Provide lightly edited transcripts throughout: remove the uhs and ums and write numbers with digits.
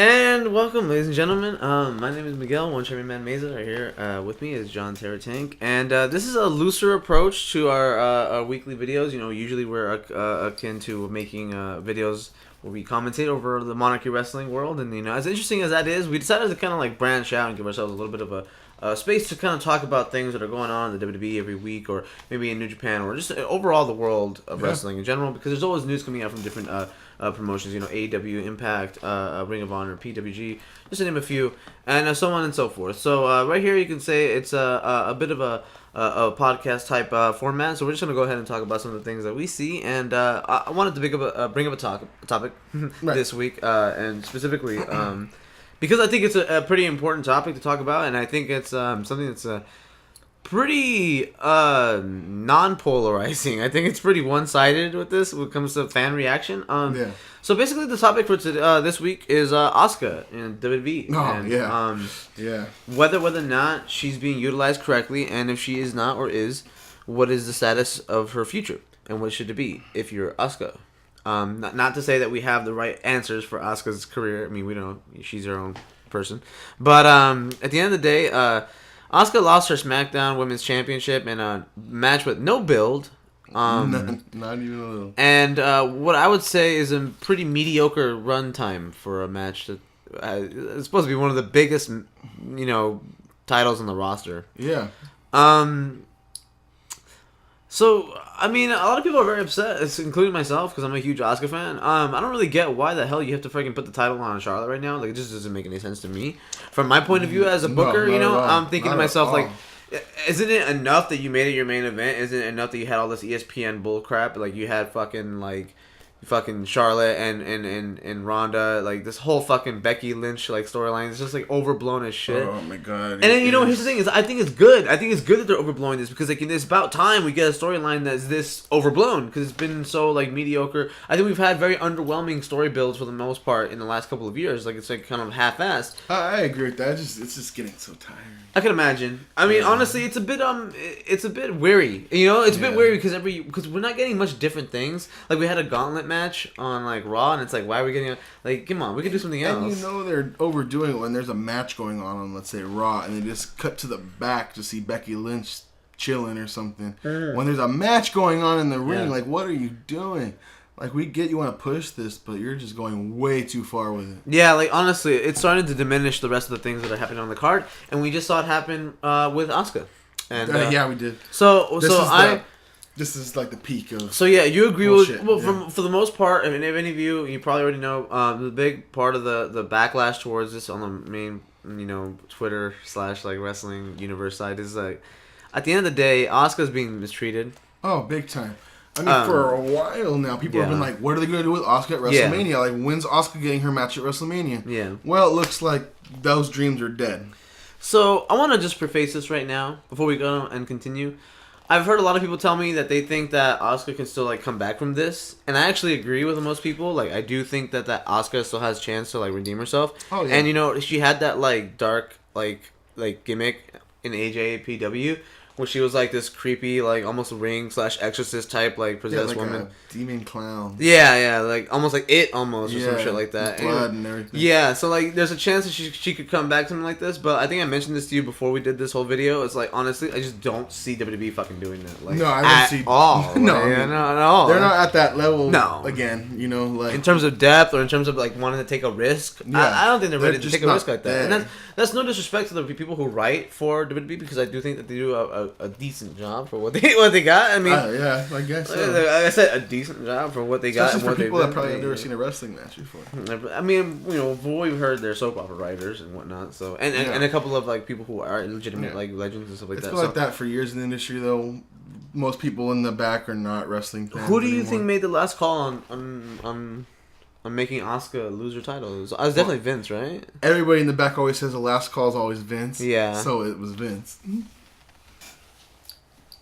And welcome, ladies and gentlemen. My name is Miguel, one Chairman Man Meza. Right here with me is John Tank, and this is a looser approach to our weekly videos. You know, usually we're akin to making videos where we commentate over the Monarchy wrestling world, and as interesting as that is, we decided to kind of like branch out and give ourselves a little bit of a space to kind of talk about things that are going on in the WWE every week, or maybe in New Japan, or just overall the world of wrestling in general, because there's always news coming out from different promotions, AEW, Impact, Ring of Honor, PWG, just to name a few, and so on and so forth. So right here you can say it's a bit of a podcast type format, so we're just going to go ahead and talk about some of the things that we see, and I wanted to bring up a topic right. this week, and specifically because I think it's a pretty important topic to talk about, and I think it's something that's pretty non-polarizing. I think it's pretty one-sided with this when it comes to fan reaction. So basically, the topic for this week is Asuka in WWE. Whether or not she's being utilized correctly, and if she is not or is, what is the status of her future, and what should it be if you're Asuka? Not to say that we have the right answers for Asuka's career. I mean, we don't. She's her own person. But at the end of the day, Asuka lost her SmackDown Women's Championship in a match with no build. Not even a little. And what I would say is a pretty mediocre runtime for a match that is supposed to be one of the biggest, titles on the roster. Yeah. So, I mean, a lot of people are very upset, including myself, because I'm a huge Asuka fan. I don't really get why the hell you have to freaking put the title on Charlotte right now. Like, it just doesn't make any sense to me. From my point of view as a booker, I'm thinking to myself, like, isn't it enough that you made it your main event? Isn't it enough that you had all this ESPN bullcrap? Like, you had fucking Charlotte and Ronda, like this whole fucking Becky Lynch like storyline is just like overblown as shit. Oh my god! And then here's the thing: is I think it's good. I think it's good that they're overblowing this, because like it's about time we get a storyline that's this overblown, because it's been so like mediocre. I think we've had very underwhelming story builds for the most part in the last couple of years. Like it's like kind of half-assed. I agree with that. It's just getting so tired. I can imagine. I mean, honestly, it's a bit weary. It's a bit weary because we're not getting much different things. Like we had a gauntlet match on like Raw, and it's like, why are we getting like? Come on, we could do something else. And they're overdoing it when there's a match going on let's say Raw, and they just cut to the back to see Becky Lynch chilling or something. When there's a match going on in the ring, like what are you doing? Like, we get you want to push this, but you're just going way too far with it. Yeah, like, honestly, it's starting to diminish the rest of the things that are happening on the card, and we just saw it happen with Asuka. And yeah, we did. This is like the peak of. So yeah, you agree bullshit. For the most part. I mean, if any of you probably already know, the big part of the backlash towards this on the main, Twitter / like wrestling universe side is like, at the end of the day, Asuka's being mistreated. Oh, big time. I mean, for a while now, people have been like, what are they going to do with Asuka at WrestleMania? Yeah. Like, when's Asuka getting her match at WrestleMania? Yeah. Well, it looks like those dreams are dead. So, I want to just preface this right now, before we go and continue. I've heard a lot of people tell me that they think that Asuka can still, like, come back from this. And I actually agree with most people. Like, I do think that Asuka still has a chance to, like, redeem herself. Oh, yeah. And, she had that, like, dark, like gimmick in AJPW, where she was like this creepy, like almost ring / exorcist type, like possessed like woman, a demon clown. Yeah, like almost like it, or some shit like that. Blood and everything. Yeah, so like there's a chance that she could come back something like this, but I think I mentioned this to you before we did this whole video. It's like, honestly, I just don't see WWE fucking doing that. Like, no, I don't see all. No, like, not at all. They're not at that level. No, again, like in terms of depth or in terms of like wanting to take a risk. Yeah, I don't think they're ready to take a risk like that. There. And that's no disrespect to the people who write for WWE, because I do think that they do a decent job for what they got. I mean, yeah, I guess so. Like I said, a decent job for what they got. Especially and what for people they've that probably have done. never seen a wrestling match before. I mean, for what we've heard, they're soap opera writers and whatnot. So and a couple of like people who are legitimate like legends and stuff like it's that. It's been like that for years in the industry, though. Most people in the back are not wrestling fans. Who do you anymore. think made the last call on making Asuka lose her title? It was definitely Vince, right? Everybody in the back always says the last call is always Vince. Yeah. So it was Vince.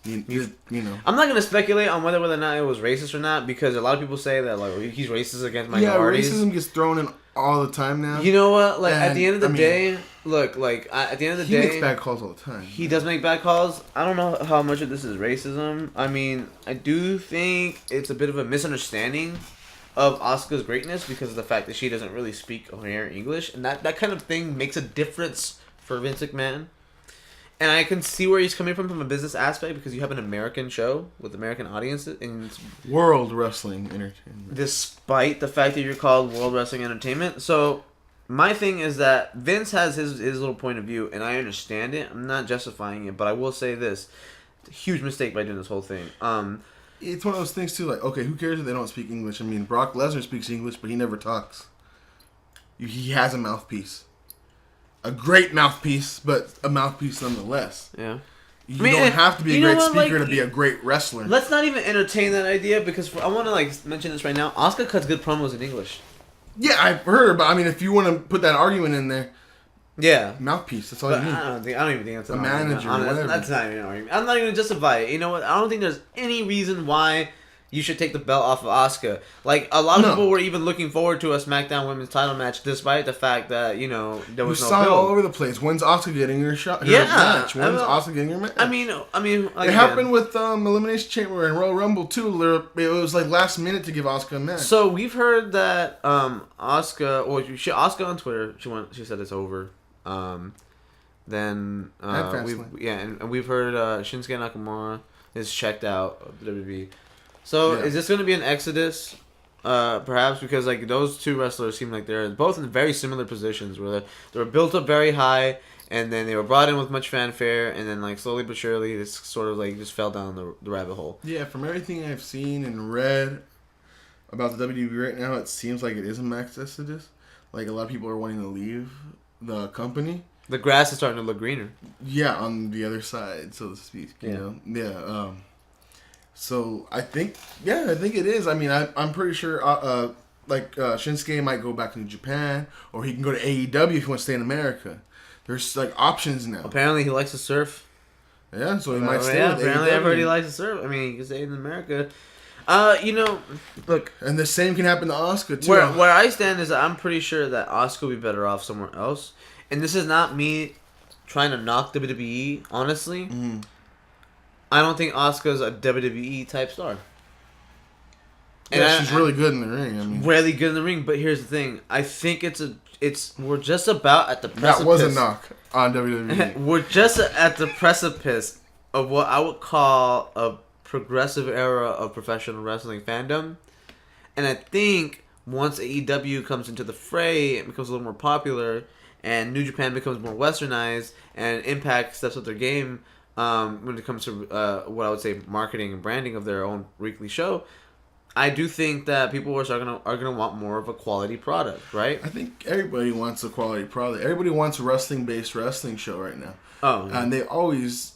You know. I'm not gonna speculate on whether or not it was racist or not, because a lot of people say that like he's racist against minorities. Yeah, racism gets thrown in all the time now. You know what? Like at the end of the day, look, like at the end of the day, he makes bad calls all the time. He does make bad calls. I don't know how much of this is racism. I mean, I do think it's a bit of a misunderstanding of Asuka's greatness because of the fact that she doesn't really speak coherent English, and that kind of thing makes a difference for Vince McMahon. And I can see where he's coming from a business aspect, because you have an American show with American audiences, and World Wrestling Entertainment. Despite the fact that you're called World Wrestling Entertainment. So my thing is that Vince has his little point of view, and I understand it. I'm not justifying it, but I will say this. It's a huge mistake by doing this whole thing. It's one of those things, too, like, okay, who cares if they don't speak English? I mean, Brock Lesnar speaks English, but he never talks. He has a mouthpiece. A great mouthpiece, but a mouthpiece nonetheless. Yeah. You don't have to be a great speaker to be a great wrestler. Let's not even entertain that idea, because I want to mention this right now. Asuka cuts good promos in English. Yeah, I've heard, but I mean, if you want to put that argument in there, yeah, mouthpiece. That's all you need. I don't even think that's a manager. Whatever. That's not even an argument. I'm not even gonna justify it. You know what? I don't think there's any reason why you should take the belt off of Asuka. Like, a lot of people were even looking forward to a SmackDown Women's title match, despite the fact that, there was no saw it build. all over the place. When's Asuka getting her match? When's Asuka getting her match? I mean, it happened with Elimination Chamber and Royal Rumble too. It was like last minute to give Asuka a match. So we've heard that Asuka on Twitter, she said it's over. Then we've heard Shinsuke Nakamura is checked out of the WWE. So is this going to be an exodus? Perhaps, because those two wrestlers seem like they're both in very similar positions, where they were built up very high, and then they were brought in with much fanfare, and then slowly but surely this sort of just fell down the rabbit hole. Yeah, from everything I've seen and read about the WWE right now, it seems like it is a max exodus. Like, a lot of people are wanting to leave the company. The grass is starting to look greener. Yeah, on the other side, so to speak. You know? Yeah. So I think it is. I mean, I'm pretty sure Shinsuke might go back to New Japan, or he can go to AEW if he wants to stay in America. There's options now. Apparently he likes to surf. Yeah, so he might stay with apparently AEW. I've heard he likes to surf. I mean, he can stay in America. Look. And the same can happen to Asuka too. Where I stand is that I'm pretty sure that Asuka will be better off somewhere else. And this is not me trying to knock WWE, honestly. Mm. I don't think Asuka's a WWE type star. And she's really good in the ring. I mean, really good in the ring. But here's the thing: I think we're just about at the precipice. That was a knock on WWE. We're just at the precipice of what I would call a progressive era of professional wrestling fandom, and I think once AEW comes into the fray, it becomes a little more popular, and New Japan becomes more westernized, and Impact steps up their game. When it comes to what I would say marketing and branding of their own weekly show, I do think that people are gonna want more of a quality product, right? I think everybody wants a quality product. Everybody wants a wrestling-based wrestling show right now. Oh, yeah. And they always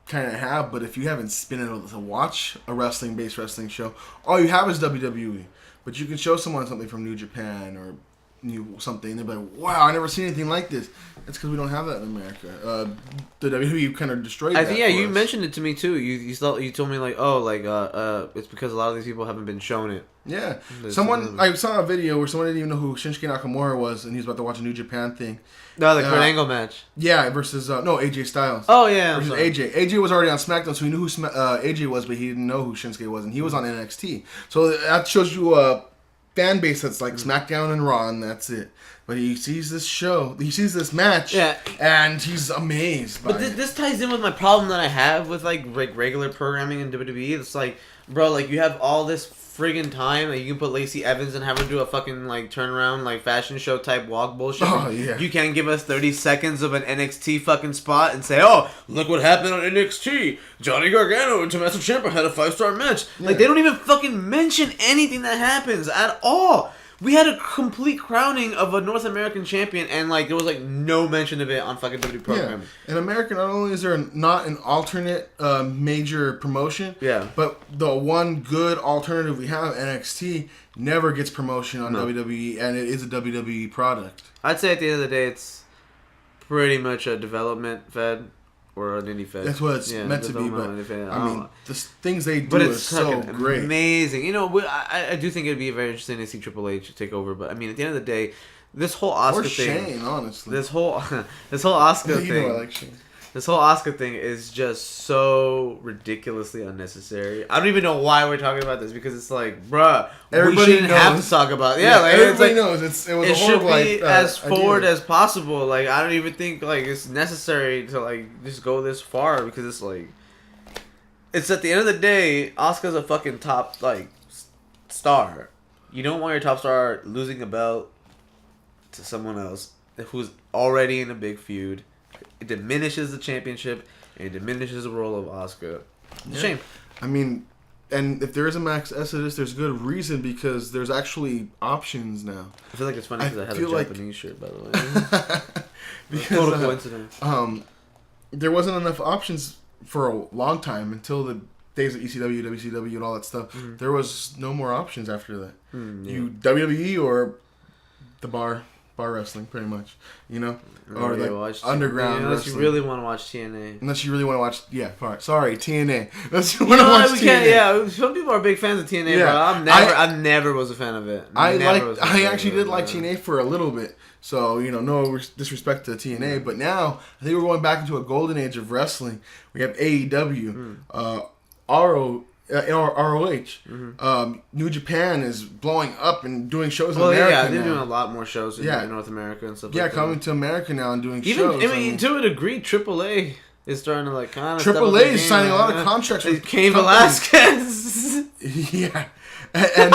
kind of have, but if you haven't been able to watch a wrestling-based wrestling show, all you have is WWE. But you can show someone something from New Japan or something, and they'll be like, wow, I never seen anything like this. That's because we don't have that in America. The WWE kind of destroyed that. I think you mentioned it to me too. You told me it's because a lot of these people haven't been shown it. Yeah. I saw a video where someone didn't even know who Shinsuke Nakamura was, and he was about to watch a New Japan thing. No, the Kurt Angle match. Yeah, versus AJ Styles. Oh yeah, versus AJ. AJ was already on SmackDown, so he knew who AJ was, but he didn't know who Shinsuke was, and he was on NXT. So that shows you a fan base that's like SmackDown and Raw, and that's it. But he sees this match, and he's amazed by it. This ties in with my problem that I have with regular programming in WWE. It's like, bro, you have all this friggin' time that you can put Lacey Evans and have her do a fucking turnaround fashion show type walk bullshit. Oh yeah. You can't give us 30 seconds of an NXT fucking spot and say, oh, look what happened on NXT. Johnny Gargano and Tommaso Ciampa had a 5-star match. Yeah. They don't even fucking mention anything that happens at all. We had a complete crowning of a North American champion, and there was no mention of it on fucking WWE programming. Yeah. In America, not only is there not an alternate major promotion, but the one good alternative we have, NXT, never gets promotion on WWE, and it is a WWE product. I'd say at the end of the day, it's pretty much a development fed. Or an indie fed. That's what it's meant to be, but I mean, the things they do is so great. Amazing. I do think it'd be very interesting to see Triple H take over, but I mean, at the end of the day, this whole Asuka thing. Shane, honestly. This whole Asuka thing. I like Shane. This whole Asuka thing is just so ridiculously unnecessary. I don't even know why we're talking about this because it's like, bruh, Everybody we shouldn't have knows. to talk about it. Yeah, like everybody it's like, knows it was it a should horrible be as forward idea. as possible. Like I don't even think like it's necessary to like just go this far because it's like, it's at the end of the day, Asuka's a fucking top like star. You don't want your top star losing a belt to someone else who's already in a big feud. It diminishes the championship and it diminishes the role of Asuka. It's a shame. I mean, and if there is a Max Exodus, there's good reason because there's actually options now. I feel like it's funny because I have a feel like- Japanese shirt, by the way. Because Total coincidence. there wasn't enough options for a long time until the days of ECW, WCW, and all that stuff. There was no more options after that. You WWE or the bar wrestling, pretty much. You know, or like underground unless wrestling. you really want to watch TNA. Unless you really want to watch, sorry, TNA. Unless you You want to know watch what, TNA. yeah, some people are big fans of TNA, Yeah. but I never was a fan of it. I I actually did like TNA for a little bit. So, no disrespect to TNA, but now I think we're going back into a golden age of wrestling. We have AEW, ROH. New Japan is blowing up and doing shows in America yeah, they're now. doing a lot more shows in North America and stuff like that. Coming to America now and doing Even, shows. I mean, to a degree, AAA is starting to like kind of. AAA is signing a lot of contracts with Cain companies. Velasquez. Yeah. And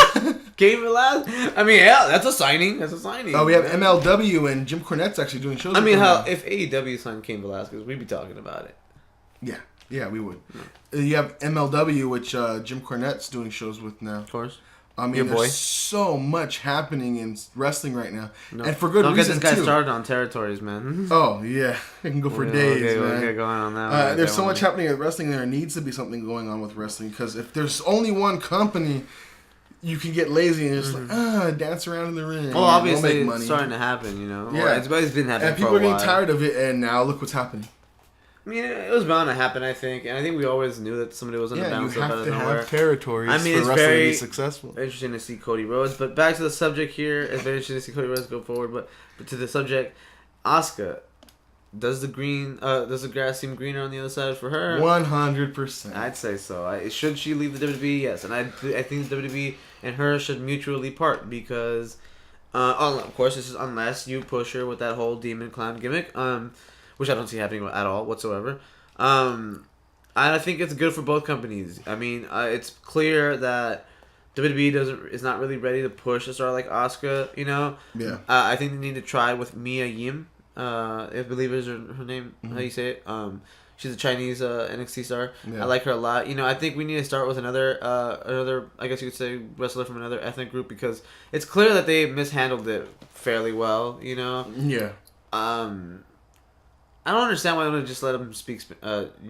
Cain Velasquez. I mean, yeah, that's a signing. That's a signing. we have MLW and Jim Cornette's actually doing shows. I mean, with them now. if AEW signed Cain Velasquez, we'd be talking about it. Yeah, we would. You have MLW, which Jim Cornette's doing shows with now. Of course. I mean, Your boy. there's so much happening in wrestling right now, No. and for good Don't reason get this guy too. started on territories, man. Oh yeah, I can go for days, man. We'll get going on that. There's so much happening in wrestling. There needs to be something going on with wrestling because if there's only one company, you can get lazy and just dance around in the ring. Well, obviously, make money. it's starting to happen, Yeah. Well, it's been happening And for people a are getting while. tired of it, and now look what's happening. I mean, it was bound to happen, I think. And I think we always knew that somebody was going to Yeah, you bounce up out have of to nowhere. have territories I mean, for it's wrestling to very be successful. Interesting to see Cody Rhodes. But back to the subject here. It's very interesting to see Cody Rhodes go forward. But to the subject, Asuka. Does the grass seem greener on the other side for her? 100%. I'd say so. Should she leave the WWE? Yes. And I think the WWE and her should mutually part because, of course, this is unless you push her with that whole demon clown gimmick, which I don't see happening at all whatsoever. I think it's good for both companies. I mean, it's clear that WWE is not really ready to push a star like Asuka. Yeah. I think they need to try with Mia Yim. I believe is her name. Mm-hmm. How you say it? She's a Chinese NXT star. Yeah. I like her a lot. I think we need to start with another, I guess you could say, wrestler from another ethnic group because it's clear that they mishandled it fairly well. Yeah. I don't understand why they don't just let him speak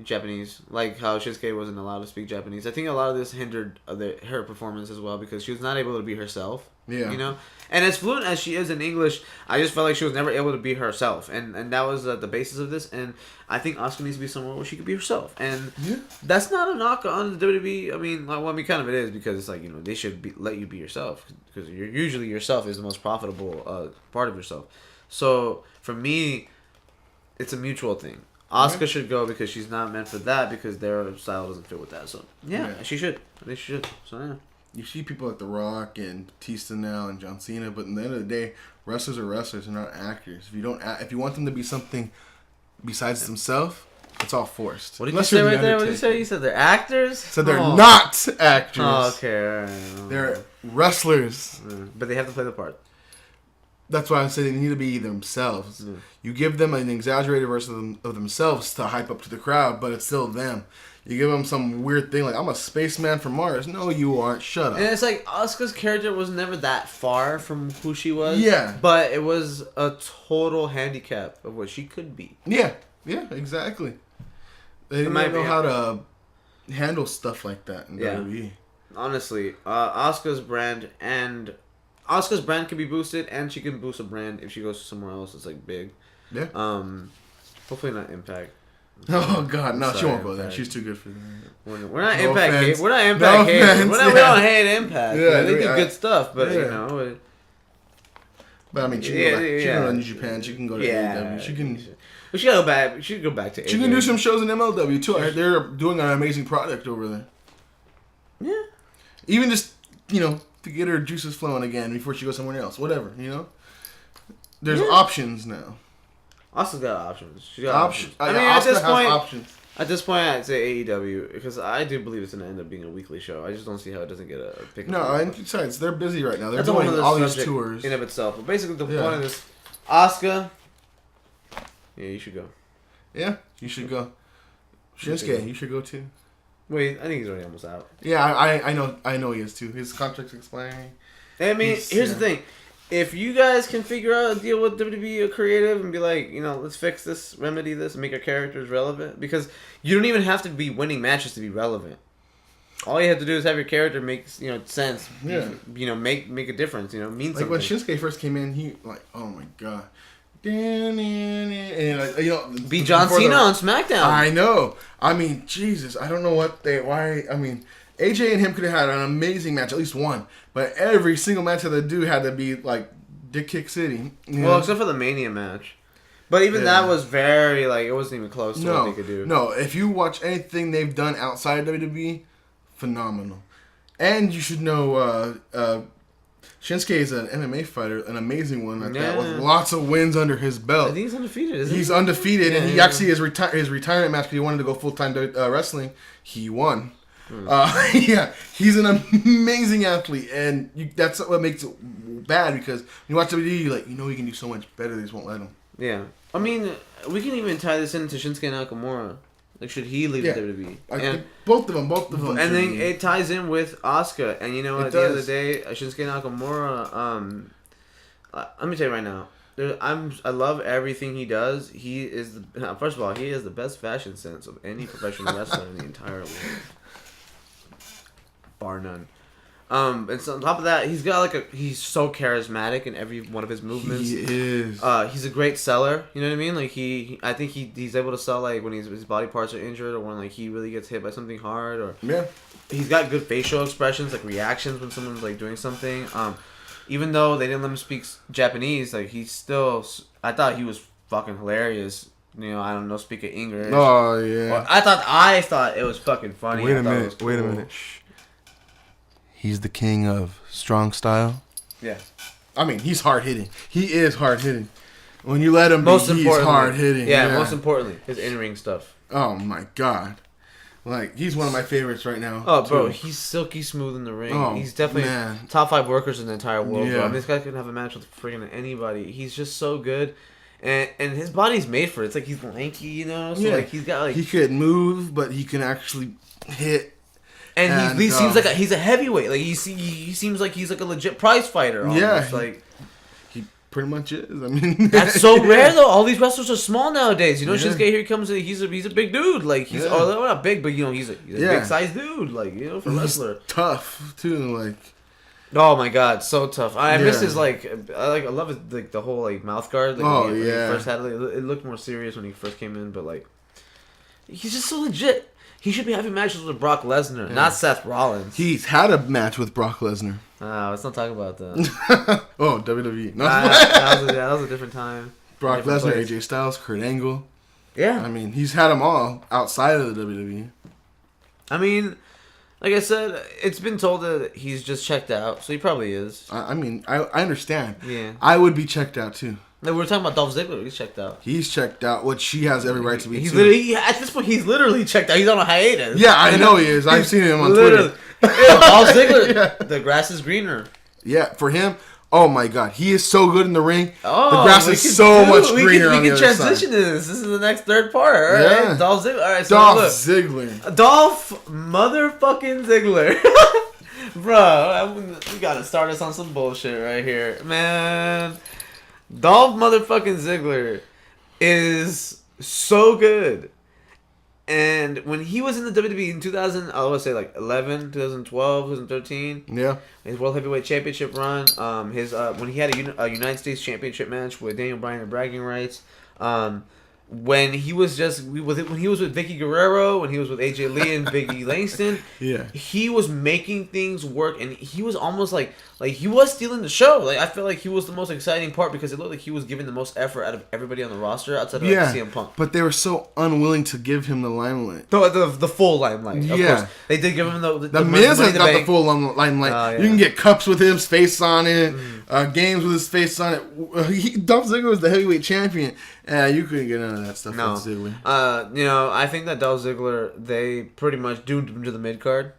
Japanese, like how Shinsuke wasn't allowed to speak Japanese. I think a lot of this hindered her performance as well because she was not able to be herself. Yeah. And as fluent as she is in English, I just felt like she was never able to be herself, and that was the basis of this. And I think Asuka needs to be somewhere where she could be herself, and that's not a knock on the WWE. I mean, kind of it is because it's like they should let you be yourself because usually yourself is the most profitable part of yourself. So for me, it's a mutual thing. Asuka should go because she's not meant for that because their style doesn't fit with that. So she should. I think she should. So yeah. You see people like The Rock and Batista now and John Cena, but at the end of the day, wrestlers are wrestlers, they're not actors. If you want them to be something besides themselves, it's all forced. What did you say right there? What did you say? You said they're actors? So they're not actors. Oh, okay. All right. They're wrestlers. But they have to play the part. That's why I say they need to be themselves. You give them an exaggerated version of themselves to hype up to the crowd, but it's still them. You give them some weird thing like, I'm a spaceman from Mars. No, you aren't. Shut up. And it's like, Asuka's character was never that far from who she was. Yeah. But it was a total handicap of what she could be. Yeah. Yeah, exactly. They didn't know how to handle stuff like that in WWE. Honestly, Asuka's brand can be boosted, and she can boost a brand if she goes somewhere else that's like big. Yeah. Hopefully not Impact. Oh God, no, she won't go there. She's too good for that. We're not No Impact. offense. We're not Impact haters. offense, We don't hate Impact. Yeah, They do good stuff, but yeah. But I mean, she can go to New Japan. She can go to AEW. She can. We should go back. She should go back to. She can do some shows in MLW too. They're doing an amazing product over there. Yeah. Even just to get her juices flowing again before she goes somewhere else. Whatever, There's options now. Asuka's got options. She got options. I mean, at this point, I'd say AEW because I do believe it's going to end up being a weekly show. I just don't see how it doesn't get a pick. No, and besides, they're busy right now. They're doing all these tours in of itself. But basically, the point of this, Asuka. Yeah, you should go. Yeah, you should go. Shinsuke, you should go too. Wait, I think he's already almost out. Yeah, I know he is too. His contract's expiring. I mean, here's the thing. If you guys can figure out a deal with WWE or creative and be like, let's fix this, remedy this, and make our characters relevant. Because you don't even have to be winning matches to be relevant. All you have to do is have your character make sense. Yeah. Make a difference. Mean something. Like when Shinsuke first came in, he oh my god. And be John Cena on SmackDown. I know. I mean, Jesus. I don't know why. I mean, AJ and him could have had an amazing match, at least one. But every single match that they do had to be like Dick Kick City. Well, except for the Mania match. But even that was very it wasn't even close to what they could do. No, if you watch anything they've done outside WWE, phenomenal. And you should know Shinsuke is an MMA fighter, an amazing one like that, with lots of wins under his belt. I think he's undefeated, isn't he? He's undefeated, and he actually, his retirement match, because he wanted to go full-time wrestling, he won. He's an amazing athlete, and that's what makes it bad, because when you watch WWE, you're like, he can do so much better, they just won't let him. Yeah. I mean, we can even tie this into Shinsuke Nakamura. Like, should he leave the WWE? And both of them. And then it ties in with Asuka. And at the end of the day, Shinsuke Nakamura, let me tell you right now, I love everything he does. He is, first of all, he has the best fashion sense of any professional wrestler in the entire world. Bar none. And so on top of that, he's got he's so charismatic in every one of his movements. He is. He's a great seller. You know what I mean? Like I think he's able to sell when his body parts are injured or when he really gets hit by something hard or he's got good facial expressions, reactions when someone's doing something. Even though they didn't let him speak Japanese, he's still. I thought he was fucking hilarious. I don't know, speak English. Oh yeah. Well, I thought it was fucking funny. Wait a minute. Shh. He's the king of strong style. Yeah. I mean, he's hard-hitting. He is hard-hitting. When you let him be, he's hard-hitting. Yeah, most importantly, his in-ring stuff. Oh, my God. He's one of my favorites right now. Oh, bro, he's silky smooth in the ring. Oh, he's definitely top 5 workers in the entire world, bro. I mean, this guy can have a match with freaking anybody. He's just so good. And his body's made for it. It's he's lanky, So, he's got, He could move, but he can actually hit. And he seems like he's a heavyweight. He seems like he's a legit prize fighter. Almost. Yeah, he pretty much is. I mean, that's so rare though. All these wrestlers are small nowadays. Shinsuke here he comes. He's a big dude. He's not big, but he's a big sized dude. For a wrestler, tough too. Oh my god, so tough. I miss his I love his the whole mouth guard. When he first had it looked more serious when he first came in, but he's just so legit. He should be having matches with Brock Lesnar, not Seth Rollins. He's had a match with Brock Lesnar. Let's not talk about that. Oh, WWE. No. That was a different time. Brock Lesnar, AJ Styles, Kurt Angle. Yeah. I mean, he's had them all outside of the WWE. I mean, like I said, it's been told that he's just checked out, so he probably is. I mean, I understand. Yeah. I would be checked out, too. We were talking about Dolph Ziggler. He's checked out. He's checked out, which he has every right to be. He's literally at this point. He's literally checked out. He's on a hiatus. Yeah, I know he is. I've seen him on Twitter. Dolph Ziggler. The grass is greener. Yeah, for him. Oh my God, he is so good in the ring. Oh, the grass is so much greener on the other side. We can transition to this. This is the next third part. All right, yeah. Dolph Ziggler. All right, so Dolph Ziggler. Dolph motherfucking Ziggler. Bro, we gotta start us on some bullshit right here, man. Dolph motherfucking Ziggler is so good. And when he was in the WWE in 2000, I would say 11, 2012, 2013. Yeah. His World Heavyweight Championship run. His when he had a United States Championship match with Daniel Bryan and bragging rights. when he was when he was with Vicky Guerrero, when he was with AJ Lee and Biggie Langston, he was making things work, and he was almost like he was stealing the show. Like I feel like he was the most exciting part because it looked like he was giving the most effort out of everybody on the roster outside of CM Punk. But they were so unwilling to give him the limelight. The full limelight. Of course. They did give him the Miz has got the full limelight. You can get cups with his face on it, games with his face on it. Dolph Ziggler was the heavyweight champion. You couldn't get none of that stuff with Ziggler. You know, I think that Dolph Ziggler, they pretty much doomed him to the mid card.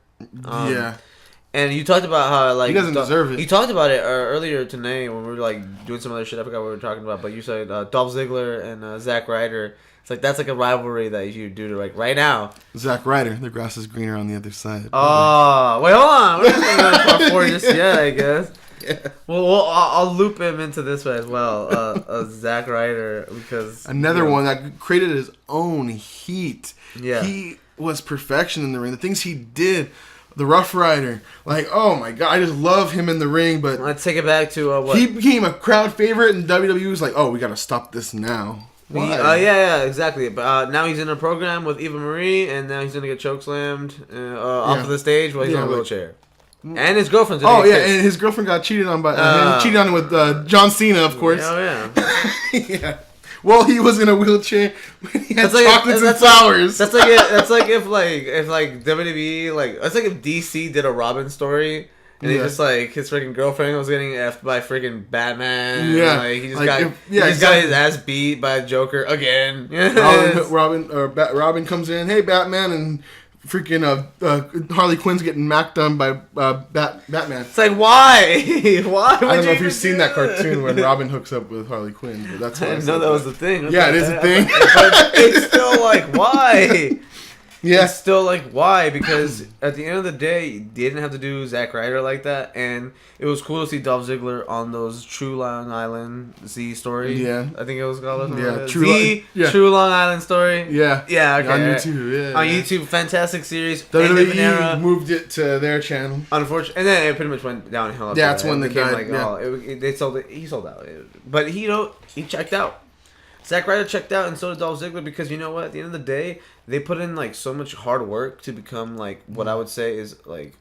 And you talked about how like he doesn't deserve it. You talked about it earlier today when we were like doing some other shit. I forgot what we were talking about, but you said Dolph Ziggler and Zack Ryder. It's like that's like a rivalry that you do to like right now. Zack Ryder, the grass is greener on the other side. Oh, wait, hold on. We're not going to part 4 just yet, I guess. Yeah. Well, I'll loop him into this way as well. Zack Ryder, because another one that created his own heat. Yeah, he was perfection in the ring. The things he did. The Rough Rider, like, oh my god, I just love him in the ring. But let's take it back to what he became a crowd favorite, and WWE was like, oh, we gotta stop this now. Yeah, exactly. But now he's in a program with Eva Marie, and now he's gonna get chokeslammed off of the stage while he's in a wheelchair. And his girlfriend's and his girlfriend got cheated on by he cheated on with John Cena, of course. Oh yeah. Yeah. Well, he was in a wheelchair when he had chocolates and flowers. That's like if WWE that's like if DC did a Robin story and he just like his freaking girlfriend was getting effed by freaking Batman. Yeah, like, he just got his ass beat by Joker again. Robin comes in, hey Batman, and freaking Harley Quinn's getting macked on by Batman. It's like, why? Why? I don't know if you've seen that cartoon when Robin hooks up with Harley Quinn, but that's what I know that was the thing. Yeah, it is a thing. But it's still like, why? Yeah. It's still like, why? Because at the end of the day, you didn't have to do Zack Ryder like that, and it was cool to see Dolph Ziggler on those True Long Island Z story. Yeah. I think it was called. Yeah, True Long Island story. Yeah. Yeah, okay. On YouTube, yeah. On YouTube, fantastic series. WWE moved it to their channel. Unfortunately, and then it pretty much went downhill. Yeah, that's when they became died. they sold it. He sold out, but he checked out. Zack Ryder checked out, and so did Dolph Ziggler, because you know what? At the end of the day, they put in like so much hard work to become like what I would say is like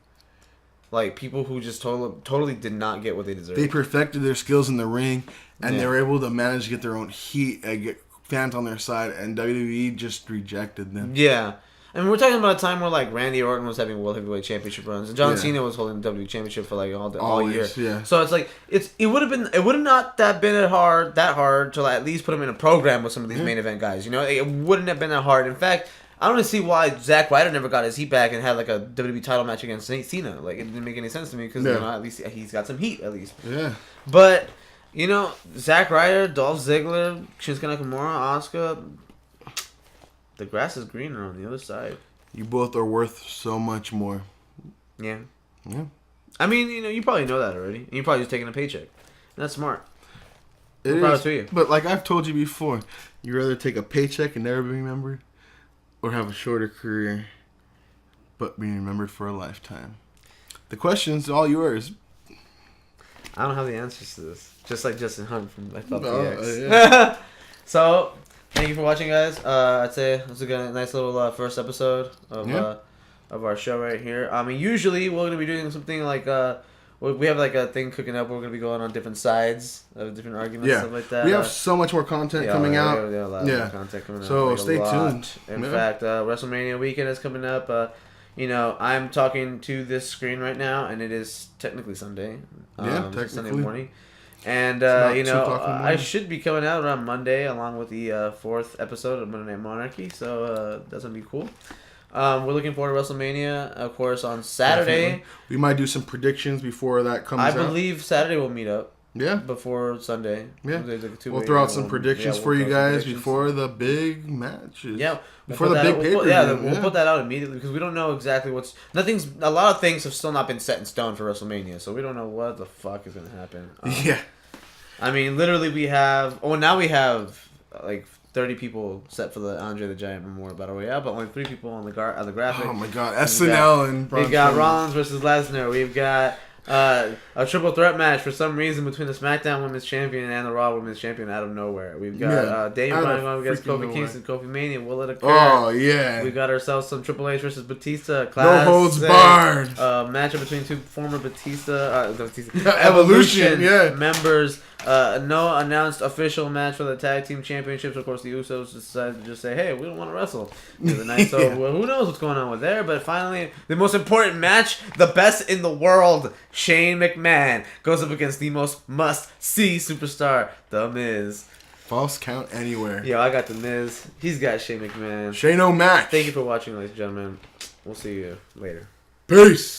people who just totally did not get what they deserved. They perfected their skills in the ring, and they were able to manage to get their own heat and get fans on their side, and WWE just rejected them. Yeah. I mean, we're talking about a time where like Randy Orton was having World Heavyweight Championship runs, and John Cena was holding the WWE Championship for like all year. Yeah. So it's like it would have not been that hard to like, at least put him in a program with some of these main event guys. You know, it wouldn't have been that hard. In fact, I don't see why Zack Ryder never got his heat back and had like a WWE title match against Cena. Like, it didn't make any sense to me because at least he's got some heat at least. Yeah. But Zack Ryder, Dolph Ziggler, Shinsuke Nakamura, Asuka. The grass is greener on the other side. You both are worth so much more. Yeah. Yeah. I mean, you probably know that already. And you're probably just taking a paycheck. That's smart. It I'm proud is, to you. But like I've told you before, you'd rather take a paycheck and never be remembered, or have a shorter career, but be remembered for a lifetime. The question's all yours. I don't have the answers to this. Just like Justin Hunt from I Felt the X. So, thank you for watching, guys. I'd say this is a nice little first episode of our show right here. I mean, usually we're going to be doing something like... we have like a thing cooking up. We're going to be going on different sides of different arguments, stuff like that. We have so much more content coming out. We have a lot more content coming out. So stay tuned. In fact, WrestleMania weekend is coming up. I'm talking to this screen right now, and it is technically Sunday. Technically. Sunday morning. And, I should be coming out on Monday along with the fourth episode of Monday Night Monarchy. So that's going to be cool. We're looking forward to WrestleMania, of course, on Saturday. Definitely. We might do some predictions before that comes out. I believe Saturday we'll meet up. Yeah. Before Sunday. Yeah. We'll throw out some predictions for you guys before the big matches. Yeah. Before the big pay-per-view. We'll put that out immediately because we don't know exactly a lot of things have still not been set in stone for WrestleMania, so we don't know what the fuck is going to happen. I mean, literally we have like 30 people set for the Andre the Giant Memorial Battle Royale, but only 3 people on the graphic. Oh my god, SNL and We've got Rollins versus Lesnar. We've got a a triple threat match for some reason between the SmackDown Women's Champion and the Raw Women's Champion out of nowhere. We've got Daniel Bryan going against Kofi Kingston, Kofi Mania. Will it occur? Oh, yeah. We got ourselves some Triple H versus Batista. No holds barred. Matchup between two former Batista Evolution members. No announced official match for the tag team championships. Of course, the Usos decided to just say, "Hey, we don't want to wrestle the night." So who knows what's going on with there? But finally, the most important match, the best in the world, Shane McMahon goes up against the most must-see superstar, The Miz. False count anywhere. Yo, I got The Miz. He's got Shane McMahon. Shane O'Mac. Thank you for watching, ladies and gentlemen. We'll see you later. Peace.